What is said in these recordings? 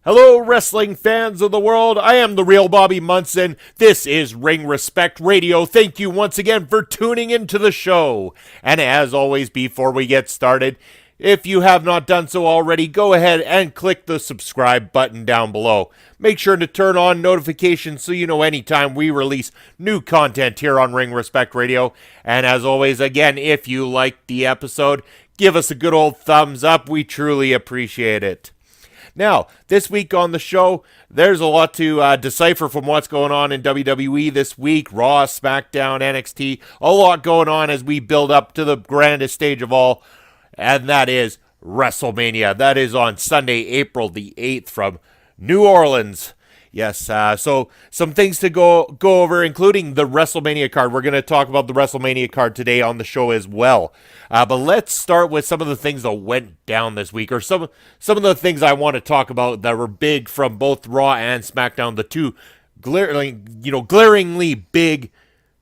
Hello, wrestling fans of the world. I am the real Bobby Munson. This is Ring Respect Radio. Thank you once again for tuning into the show. And as always, before we get started, if you have not done so already, go ahead and click the subscribe button down below. Make sure to turn on notifications so you know anytime we release new content here on Ring Respect Radio. And as always, again, if you liked the episode, give us a good old thumbs up. We truly appreciate it. Now, this week on the show, there's a lot to decipher from what's going on in WWE this week. Raw, SmackDown, NXT, a lot going on as we build up to the grandest stage of all, and that is Wrestlemania. That is on Sunday, April the 8th from New Orleans. Yes, so some things to go over, including the WrestleMania card. We're going to talk about the WrestleMania card today on the show as well. But let's start with some of the things that went down this week, or some of the things I want to talk about that were big from both Raw and SmackDown. The two glaringly big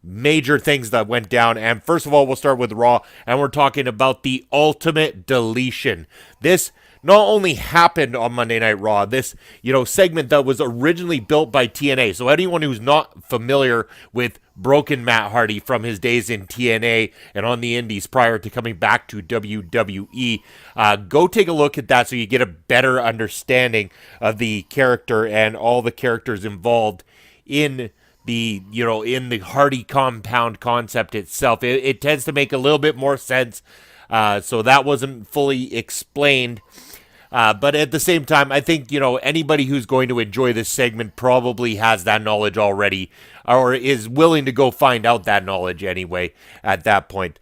major things that went down. And first of all, we'll start with Raw, and we're talking about the Ultimate Deletion. This not only happened on Monday Night Raw, this, segment that was originally built by TNA. So anyone who's not familiar with Broken Matt Hardy from his days in TNA and on the indies prior to coming back to WWE, go take a look at that so you get a better understanding of the character and all the characters involved in the Hardy compound concept itself. It tends to make a little bit more sense. So that wasn't fully explained. But at the same time, I think, anybody who's going to enjoy this segment probably has that knowledge already, or is willing to go find out that knowledge anyway at that point.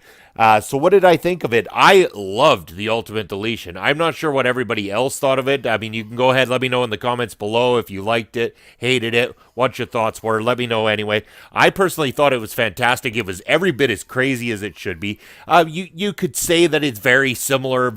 So what did I think of it? I loved the Ultimate Deletion. I'm not sure what everybody else thought of it. I mean, you can go ahead, let me know in the comments below if you liked it, hated it, what your thoughts were. Let me know anyway. I personally thought it was fantastic. It was every bit as crazy as it should be. You could say that it's very similar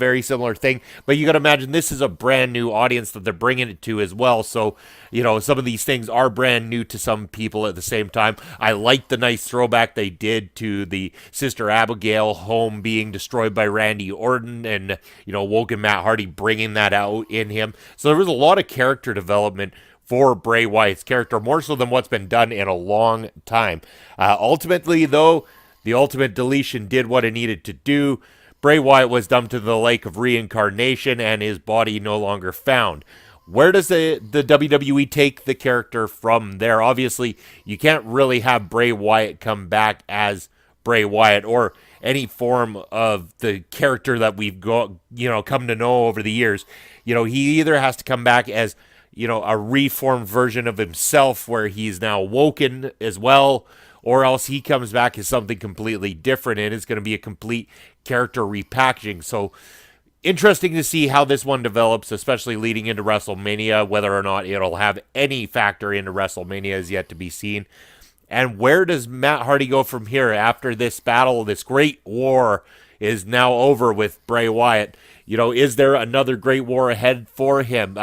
thing, but you got to imagine this is a brand new audience that they're bringing it to as well. So, some of these things are brand new to some people at the same time. I like the nice throwback they did to the Sister Abigail home being destroyed by Randy Orton, and Woken Matt Hardy bringing that out in him. So there was a lot of character development for Bray Wyatt's character, more so than what's been done in a long time. Ultimately, though, the Ultimate Deletion did what it needed to do. Bray Wyatt was dumped to the lake of reincarnation, and his body no longer found. Where does the WWE take the character from there? Obviously, you can't really have Bray Wyatt come back as Bray Wyatt, or any form of the character that we've come to know over the years. He either has to come back as, a reformed version of himself where he's now woken as well, or else he comes back as something completely different, and it's going to be a complete character repackaging. So interesting to see how this one develops, especially leading into WrestleMania. Whether or not it'll have any factor into WrestleMania is yet to be seen. And where does Matt Hardy go from here after this battle? This great war is now over with Bray Wyatt. Is there another great war ahead for him?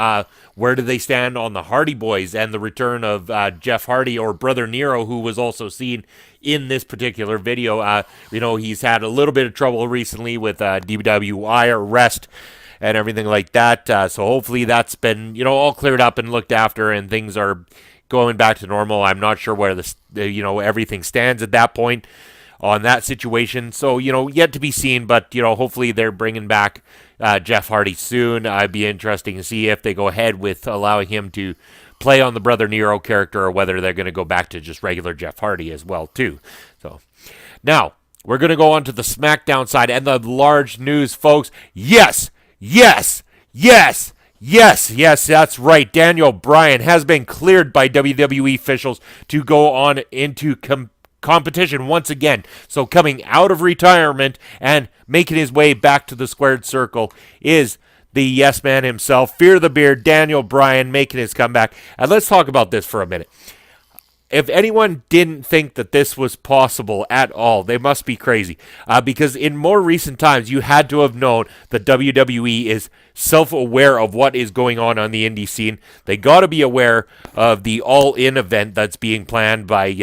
Where do they stand on the Hardy Boys and the return of Jeff Hardy, or Brother Nero, who was also seen in this particular video? He's had a little bit of trouble recently with DWI arrest and everything like that. So hopefully that's been, all cleared up and looked after, and things are going back to normal. I'm not sure where everything stands at that point on that situation. So, yet to be seen, but, hopefully they're bringing back Jeff Hardy soon. It'd be interesting to see if they go ahead with allowing him to play on the Brother Nero character, or whether they're going to go back to just regular Jeff Hardy as well, too. So, now, we're going to go on to the SmackDown side and the large news, folks. Yes, that's right. Daniel Bryan has been cleared by WWE officials to go on into competition once again. So coming out of retirement and making his way back to the squared circle is the yes man himself, Fear the Beard, Daniel Bryan, making his comeback. And let's talk about this for a minute. If anyone didn't think that this was possible at all, they must be crazy. Because in more recent times, you had to have known that WWE is self-aware of what is going on the indie scene. They got to be aware of the All-In event that's being planned by,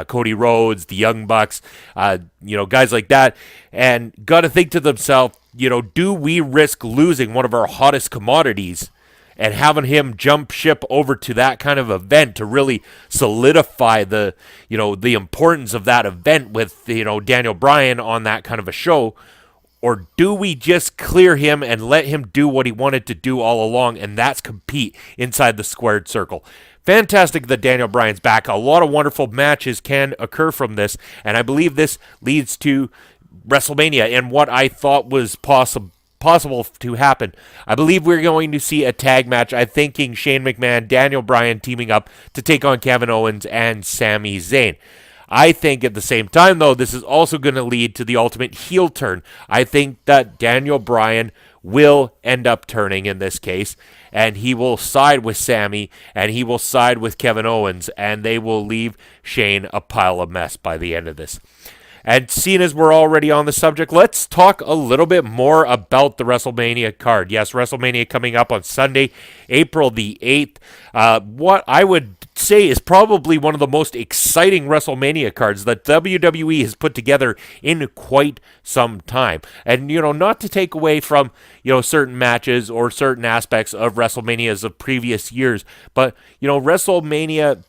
Cody Rhodes, the Young Bucks, guys like that. And got to think to themselves, do we risk losing one of our hottest commodities and having him jump ship over to that kind of event to really solidify the importance of that event with Daniel Bryan on that kind of a show? Or do we just clear him and let him do what he wanted to do all along, and that's compete inside the squared circle? Fantastic that Daniel Bryan's back. A lot of wonderful matches can occur from this, and I believe this leads to Wrestlemania and what I thought was possible to happen. I believe we're going to see a tag match. I'm thinking Shane McMahon, Daniel Bryan teaming up to take on Kevin Owens and Sami Zayn. I think at the same time, though, this is also going to lead to the ultimate heel turn. I think that Daniel Bryan will end up turning in this case, and he will side with Sami, and he will side with Kevin Owens, and they will leave Shane a pile of mess by the end of this. And seeing as we're already on the subject, let's talk a little bit more about the WrestleMania card. Yes, WrestleMania coming up on Sunday, April the 8th. What I would say is probably one of the most exciting WrestleMania cards that WWE has put together in quite some time. And, not to take away from, certain matches or certain aspects of WrestleManias of previous years, but, WrestleMania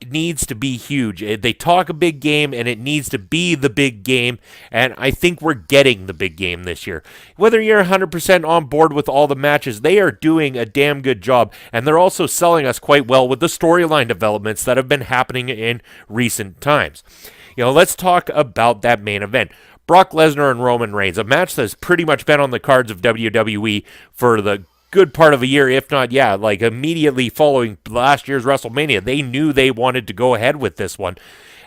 needs to be huge. They talk a big game, and it needs to be the big game, and I think we're getting the big game this year. Whether you're 100% on board with all the matches, they are doing a damn good job, and they're also selling us quite well with the storyline developments that have been happening in recent times. Let's talk about that main event. Brock Lesnar and Roman Reigns, a match that's pretty much been on the cards of WWE for the good part of a year, if not, immediately following last year's WrestleMania. They knew they wanted to go ahead with this one,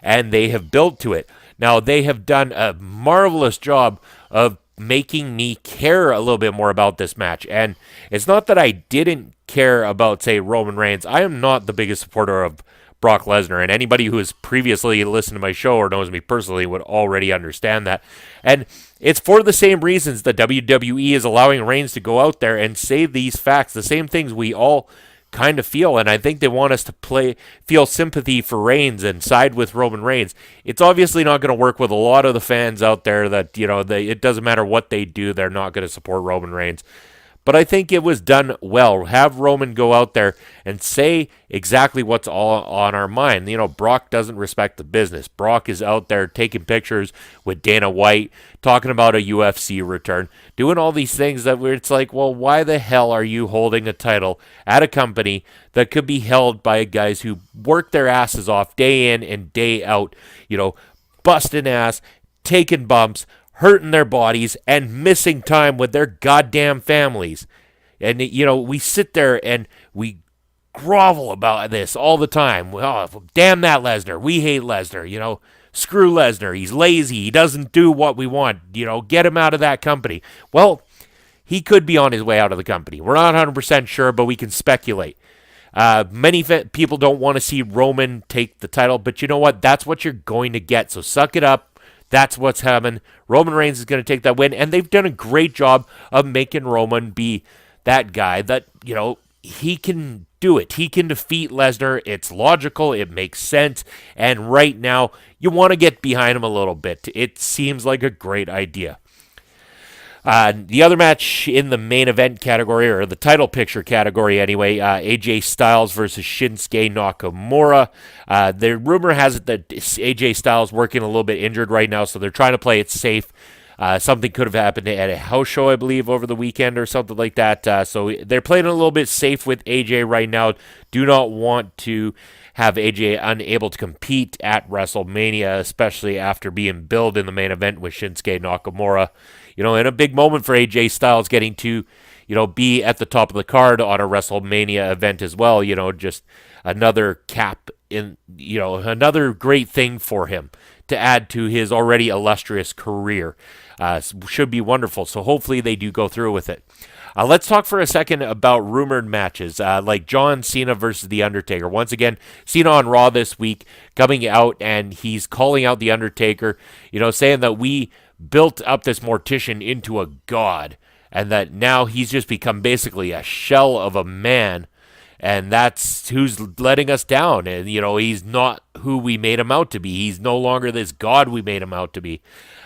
and they have built to it. Now, they have done a marvelous job of making me care a little bit more about this match, and it's not that I didn't care about, say, Roman Reigns. I am not the biggest supporter of Brock Lesnar, and anybody who has previously listened to my show or knows me personally would already understand that. And it's for the same reasons that WWE is allowing Reigns to go out there and say these facts, the same things we all kind of feel, and I think they want us to feel sympathy for Reigns and side with Roman Reigns. It's obviously not going to work with a lot of the fans out there that, it doesn't matter what they do, they're not going to support Roman Reigns. But I think it was done well. Have Roman go out there and say exactly what's all on our mind. Brock doesn't respect the business. Brock is out there taking pictures with Dana White, talking about a UFC return, doing all these things that it's like, well, why the hell are you holding a title at a company that could be held by guys who work their asses off day in and day out, busting ass, taking bumps, hurting their bodies, and missing time with their goddamn families. And, we sit there and we grovel about this all the time. Oh, damn that Lesnar. We hate Lesnar. Screw Lesnar. He's lazy. He doesn't do what we want. Get him out of that company. Well, he could be on his way out of the company. We're not 100% sure, but we can speculate. Many people don't want to see Roman take the title, but you know what? That's what you're going to get. So suck it up. That's what's happening. Roman Reigns is going to take that win, and they've done a great job of making Roman be that guy that, he can do it. He can defeat Lesnar. It's logical. It makes sense. And right now, you want to get behind him a little bit. It seems like a great idea. The other match in the main event category, or the title picture category anyway, AJ Styles versus Shinsuke Nakamura. The rumor has it that AJ Styles working a little bit injured right now, so they're trying to play it safe. Something could have happened at a house show, I believe, over the weekend or something like that. So they're playing a little bit safe with AJ right now. Do not want to have AJ unable to compete at WrestleMania, especially after being billed in the main event with Shinsuke Nakamura. In a big moment for AJ Styles getting to, be at the top of the card on a WrestleMania event as well. Just another cap in, another great thing for him to add to his already illustrious career. Should be wonderful. So hopefully they do go through with it. Let's talk for a second about rumored matches, like John Cena versus The Undertaker. Once again, Cena on Raw this week coming out, and he's calling out The Undertaker, saying that we built up this mortician into a god, and that now he's just become basically a shell of a man, And that's who's letting us down. And, he's not who we made him out to be. He's no longer this god we made him out to be.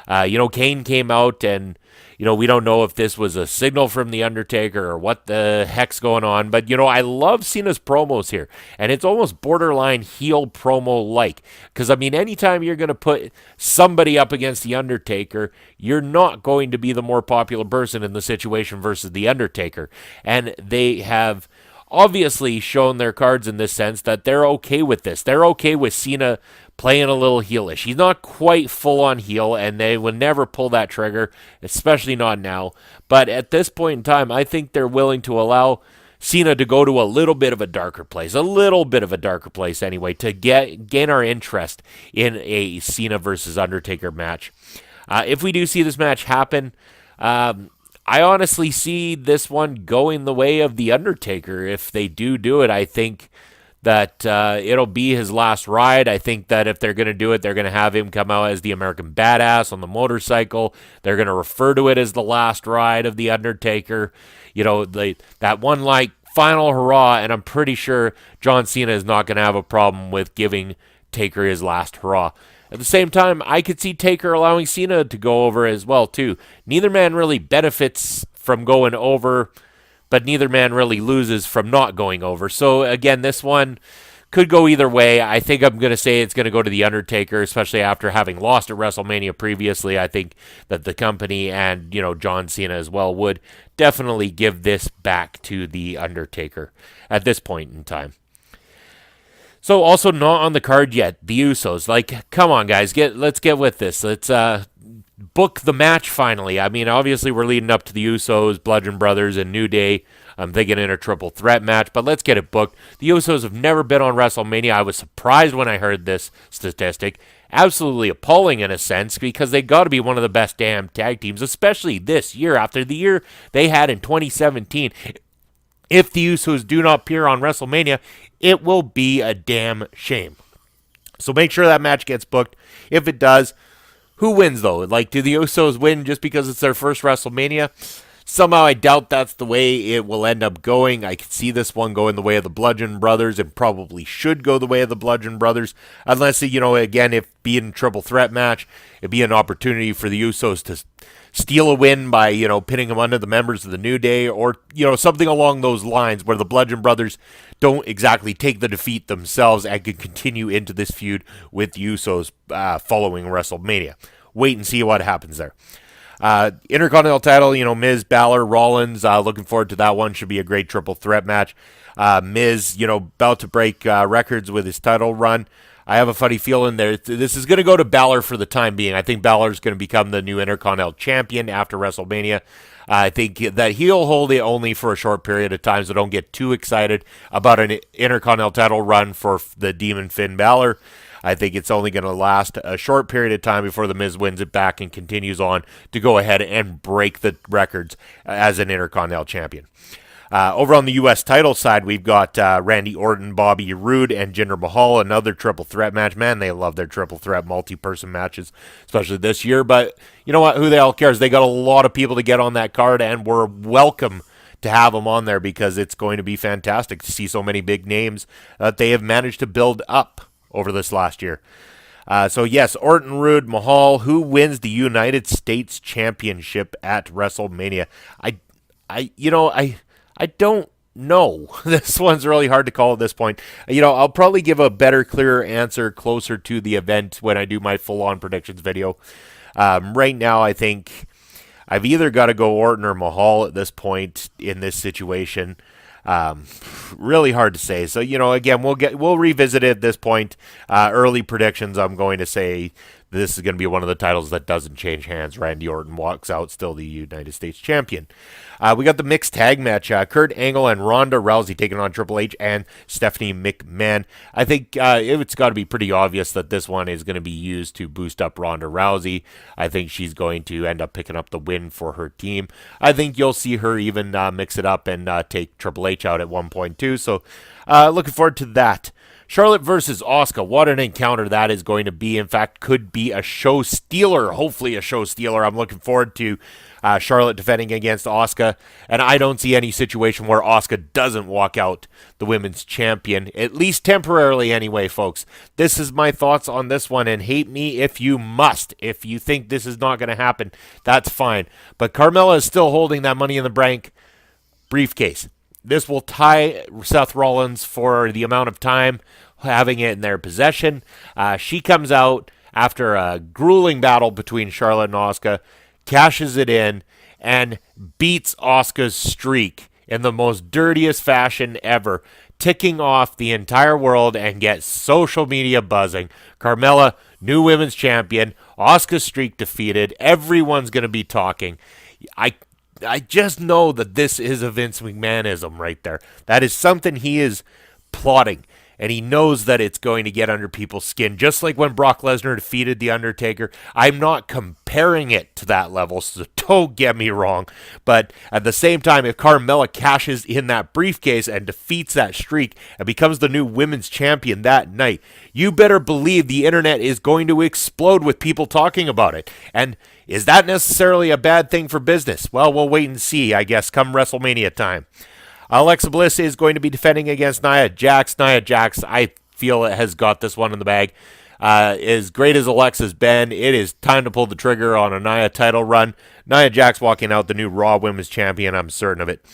Kane came out and, we don't know if this was a signal from The Undertaker or what the heck's going on. But, I love Cena's promos here. And it's almost borderline heel promo-like. Because, anytime you're going to put somebody up against The Undertaker, you're not going to be the more popular person in the situation versus The Undertaker. And they have obviously shown their cards in this sense that they're okay with this. They're okay with Cena playing a little heelish. He's not quite full on heel, and they would never pull that trigger, especially not now. But at this point in time, I think they're willing to allow Cena to go to a little bit of a darker place anyway, to gain our interest in a Cena versus Undertaker match. If we do see this match happen, I honestly see this one going the way of The Undertaker. If they do it, I think that it'll be his last ride. I think that if they're going to do it, they're going to have him come out as the American Badass on the motorcycle. They're going to refer to it as the last ride of The Undertaker. That one final hurrah, and I'm pretty sure John Cena is not going to have a problem with giving Taker his last hurrah. At the same time, I could see Taker allowing Cena to go over as well, too. Neither man really benefits from going over, but neither man really loses from not going over. So, again, this one could go either way. I think I'm going to say it's going to go to The Undertaker, especially after having lost at WrestleMania previously. I think that the company and, John Cena as well would definitely give this back to The Undertaker at this point in time. So also not on the card yet, the Usos. Come on, guys, let's get with this. Let's book the match finally. Obviously we're leading up to the Usos, Bludgeon Brothers, and New Day. I'm thinking in a triple threat match, but let's get it booked. The Usos have never been on WrestleMania. I was surprised when I heard this statistic. Absolutely appalling in a sense, because they got to be one of the best damn tag teams, especially this year after the year they had in 2017. If the Usos do not appear on WrestleMania, it will be a damn shame. So make sure that match gets booked. If it does, who wins though? Do the Usos win just because it's their first WrestleMania? Somehow I doubt that's the way it will end up going. I could see this one going the way of the Bludgeon Brothers, and probably should go the way of the Bludgeon Brothers. Unless, again, if being a triple threat match, it'd be an opportunity for the Usos to steal a win by, pinning them under the members of the New Day, or, something along those lines where the Bludgeon Brothers don't exactly take the defeat themselves and can continue into this feud with the Usos following WrestleMania. Wait and see what happens there. Intercontinental title, Miz, Balor, Rollins, looking forward to that one. Should be a great triple threat match. Miz, about to break records with his title run. I have a funny feeling this is going to go to Balor for the time being. I think Balor's going to become the new Intercontinental Champion after WrestleMania. I think that he'll hold it only for a short period of time, so don't get too excited about an Intercontinental title run for the Demon Finn Balor. I think it's only going to last a short period of time before The Miz wins it back and continues on to go ahead and break the records as an Intercontinental Champion. Over on the U.S. title side, we've got Randy Orton, Bobby Roode, and Jinder Mahal, another triple threat match. Man, they love their triple threat multi-person matches, especially this year. But you know what? Who the hell cares? They got a lot of people to get on that card, and we're welcome to have them on there because it's going to be fantastic to see so many big names that they have managed to build up over this last year. So yes, Orton, Roode, Mahal. Who wins the United States Championship at WrestleMania? I don't know. This one's really hard to call at this point. I'll probably give a better, clearer answer closer to the event when I do my full-on predictions video. Right now, I think I've either got to go Orton or Mahal at this point in this situation. Really hard to say. So, again, we'll revisit it at this point. Early predictions, I'm going to say this is going to be one of the titles that doesn't change hands. Randy Orton walks out still the United States Champion. We got the mixed tag match. Kurt Angle and Ronda Rousey taking on Triple H and Stephanie McMahon. I think it's got to be pretty obvious that this one is going to be used to boost up Ronda Rousey. I think she's going to end up picking up the win for her team. I think you'll see her even mix it up and take Triple H out at one point too. So looking forward to that. Charlotte versus Asuka. What an encounter that is going to be. In fact, could be a show stealer. Hopefully a show stealer. I'm looking forward to Charlotte defending against Asuka. And I don't see any situation where Asuka doesn't walk out the women's champion. At least temporarily anyway, folks. This is my thoughts on this one. And hate me if you must. If you think this is not going to happen, that's fine. But Carmella is still holding that Money in the Bank briefcase. This will tie Seth Rollins for the amount of time having it in their possession. She comes out after a grueling battle between Charlotte and Asuka, cashes it in, and beats Asuka's streak in the most dirtiest fashion ever, ticking off the entire world and gets social media buzzing. Carmella, new women's champion, Asuka's streak defeated. Everyone's going to be talking. I just know that this is a Vince McMahonism right there. That is something he is plotting, and he knows that it's going to get under people's skin, just like when Brock Lesnar defeated The Undertaker. I'm not comparing it to that level, so don't get me wrong, but at the same time, if Carmella cashes in that briefcase and defeats that streak and becomes the new women's champion that night, you better believe the internet is going to explode with people talking about it. And is that necessarily a bad thing for business? Well, we'll wait and see, I guess, come WrestleMania time. Alexa Bliss is going to be defending against Nia Jax. Nia Jax, I feel, has got this one in the bag. As great as Alexa's been, it is time to pull the trigger on a Nia title run. Nia Jax walking out the new Raw Women's Champion, I'm certain of it.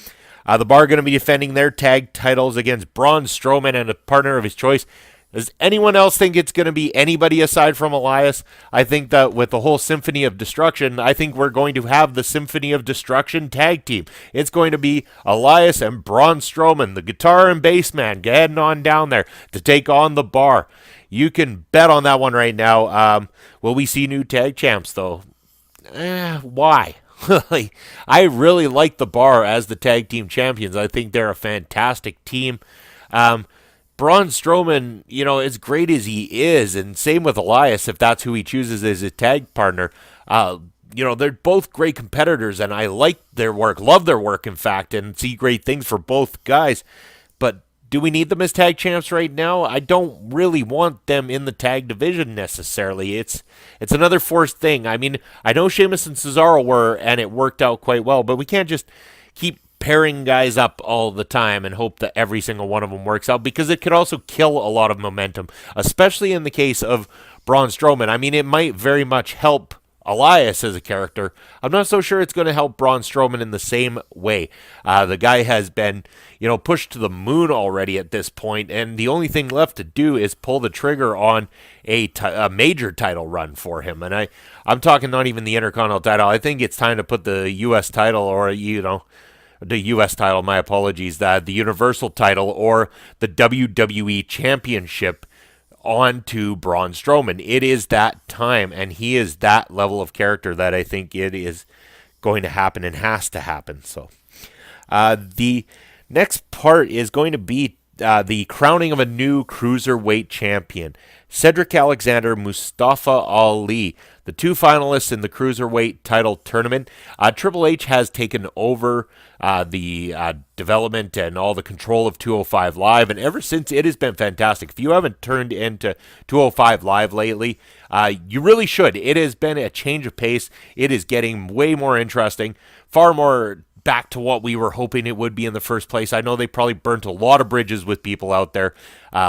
The Bar going to be defending their tag titles against Braun Strowman and a partner of his choice. Does anyone else think it's going to be anybody aside from Elias? I think that with the whole Symphony of Destruction, I think we're going to have the Symphony of Destruction tag team. It's going to be Elias and Braun Strowman, the guitar and bass man, heading on down there to take on the Bar. You can bet on that one right now. Will we see new tag champs, though? Why? I really like the Bar as the tag team champions. I think they're a fantastic team. Braun Strowman, as great as he is, and same with Elias, if that's who he chooses as his tag partner, they're both great competitors, and I like their work, love their work, in fact, and see great things for both guys. But do we need them as tag champs right now? I don't really want them in the tag division necessarily. It's another forced thing. I mean, I know Sheamus and Cesaro were, and it worked out quite well, but we can't just keep pairing guys up all the time and hope that every single one of them works out, because it could also kill a lot of momentum, especially in the case of Braun Strowman. I mean, it might very much help Elias as a character. I'm not so sure it's going to help Braun Strowman in the same way. The guy has been, pushed to the moon already at this point, and the only thing left to do is pull the trigger on a major title run for him. And I'm talking not even the Intercontinental title. I think it's time to put the U.S. title, or, the U.S. title, my apologies, the Universal title or the WWE Championship onto Braun Strowman. It is that time, and he is that level of character that I think it is going to happen and has to happen. So the next part is going to be the crowning of a new cruiserweight champion. Cedric Alexander, Mustafa Ali, the two finalists in the cruiserweight title tournament. Triple H has taken over the development and all the control of 205 Live, and ever since, it has been fantastic. If you haven't turned into 205 Live lately, you really should. It has been a change of pace. It is getting way more interesting, far more back to what we were hoping it would be in the first place. I know they probably burnt a lot of bridges with people out there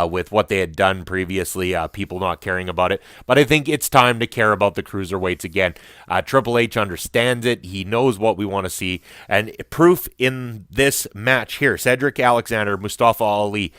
with what they had done previously, people not caring about it. But I think it's time to care about the cruiserweights again. Triple H understands it. He knows what we want to see. And proof in this match here, Cedric Alexander, Mustafa Ali,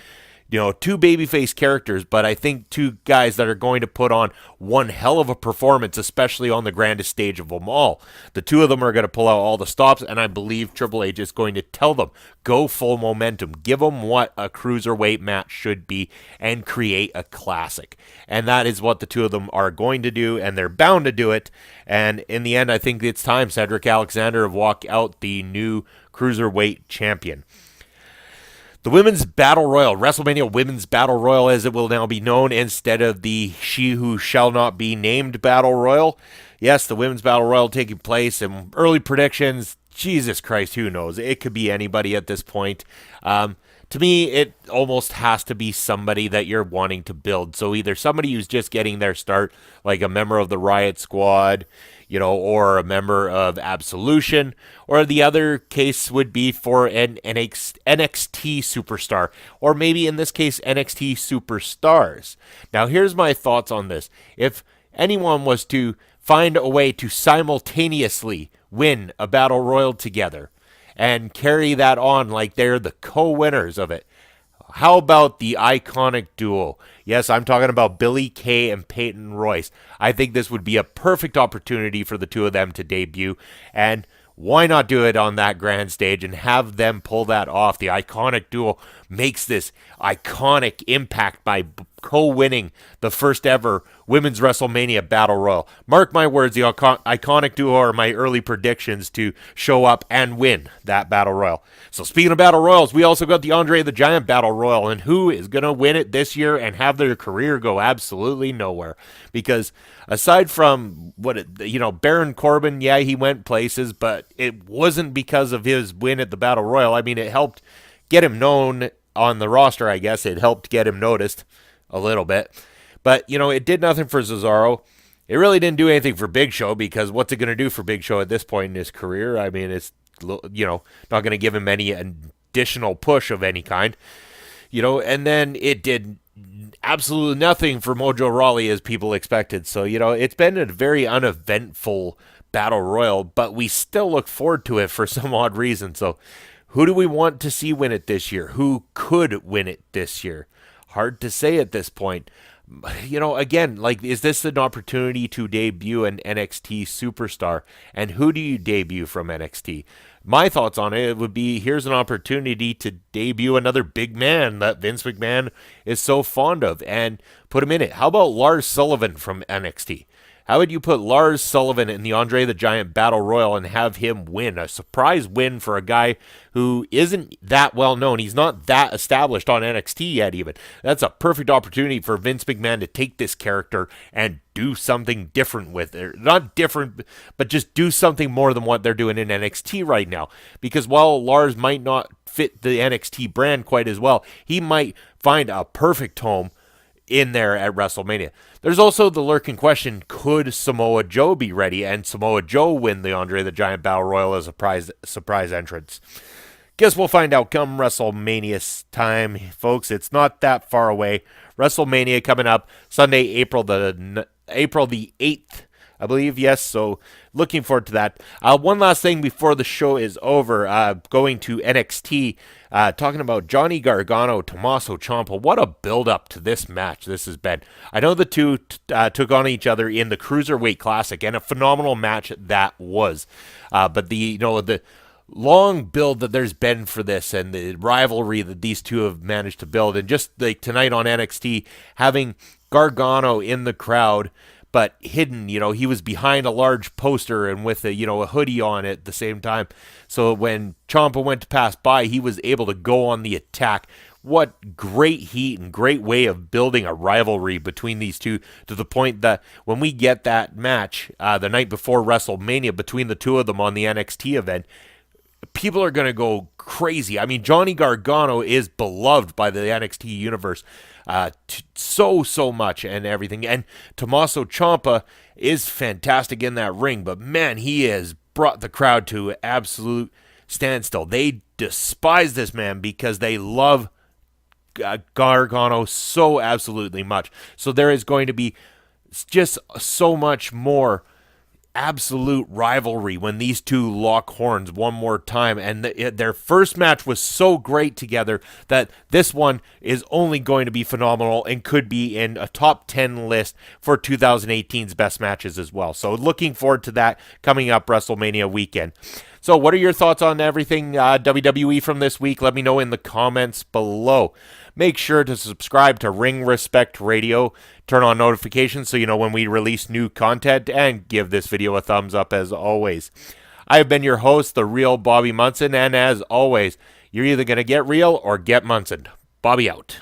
two babyface characters, but I think two guys that are going to put on one hell of a performance, especially on the grandest stage of them all. The two of them are going to pull out all the stops, and I believe Triple H is going to tell them, go full momentum, give them what a cruiserweight match should be, and create a classic. And that is what the two of them are going to do, and they're bound to do it. And in the end, I think it's time Cedric Alexander walk out the new cruiserweight champion. The Women's Battle Royal, WrestleMania Women's Battle Royal as it will now be known, instead of the She Who Shall Not Be Named Battle Royal. Yes, the Women's Battle Royal taking place, and early predictions, Jesus Christ, who knows? It could be anybody at this point. to me, it almost has to be somebody that you're wanting to build. So either somebody who's just getting their start, like a member of the Riot Squad, or a member of Absolution, or the other case would be for an NXT superstar, or maybe in this case, NXT superstars. Now, here's my thoughts on this. If anyone was to find a way to simultaneously win a battle royal together and carry that on like they're the co-winners of it, how about the iconic duo? Yes, I'm talking about Billy Kay and Peyton Royce. I think this would be a perfect opportunity for the two of them to debut, and why not do it on that grand stage and have them pull that off? The iconic duo makes this iconic impact by co-winning the first ever Women's WrestleMania Battle Royal. Mark my words, the iconic duo are my early predictions to show up and win that Battle Royal. So speaking of Battle Royals, we also got the Andre the Giant Battle Royal, and who is going to win it this year and have their career go absolutely nowhere? Because aside from Baron Corbin, yeah, he went places, but it wasn't because of his win at the Battle Royal. I mean, it helped get him known on the roster, I guess. It helped get him noticed a little bit. But, it did nothing for Cesaro. It really didn't do anything for Big Show, because what's it going to do for Big Show at this point in his career? I mean, it's, not going to give him any additional push of any kind. And then it did absolutely nothing for Mojo Rawley as people expected. So, it's been a very uneventful Battle Royal, but we still look forward to it for some odd reason. So, who do we want to see win it this year? Who could win it this year? Hard to say at this point. Again, is this an opportunity to debut an NXT superstar? And who do you debut from NXT? My thoughts on it would be, here's an opportunity to debut another big man that Vince McMahon is so fond of and put him in it. How about Lars Sullivan from NXT? How would you put Lars Sullivan in the Andre the Giant Battle Royal and have him win? A surprise win for a guy who isn't that well known. He's not that established on NXT yet even. That's a perfect opportunity for Vince McMahon to take this character and do something different with it. Not different, but just do something more than what they're doing in NXT right now. Because while Lars might not fit the NXT brand quite as well, he might find a perfect home in there at WrestleMania. There's also the lurking question, could Samoa Joe be ready and Samoa Joe win the Andre the Giant Battle Royal as a surprise entrance? Guess we'll find out come WrestleMania time, folks. It's not that far away. WrestleMania coming up Sunday, April the 8th, I believe. Yes, so looking forward to that. One last thing before the show is over, going to NXT, talking about Johnny Gargano, Tommaso Ciampa. What a build-up to this match this has been. I know the two took on each other in the Cruiserweight Classic, and a phenomenal match that was. But the long build that there's been for this and the rivalry that these two have managed to build, and just like tonight on NXT, having Gargano in the crowd, but hidden, he was behind a large poster and with a hoodie on at the same time. So when Ciampa went to pass by, he was able to go on the attack. What great heat and great way of building a rivalry between these two, to the point that when we get that match the night before WrestleMania between the two of them on the NXT event, people are going to go crazy. I mean, Johnny Gargano is beloved by the NXT universe so much and everything. And Tommaso Ciampa is fantastic in that ring, but man, he has brought the crowd to an absolute standstill. They despise this man because they love Gargano so absolutely much. So there is going to be just so much more absolute rivalry when these two lock horns one more time, and their first match was so great together that this one is only going to be phenomenal and could be in a top 10 list for 2018's best matches as well. So looking forward to that coming up WrestleMania weekend. So what are your thoughts on everything WWE from this week? Let me know in the comments below. Make sure to subscribe to Ring Respect Radio. Turn on notifications so you know when we release new content, and give this video a thumbs up as always. I have been your host, the real Bobby Munson, and as always, you're either going to get real or get Munson. Bobby out.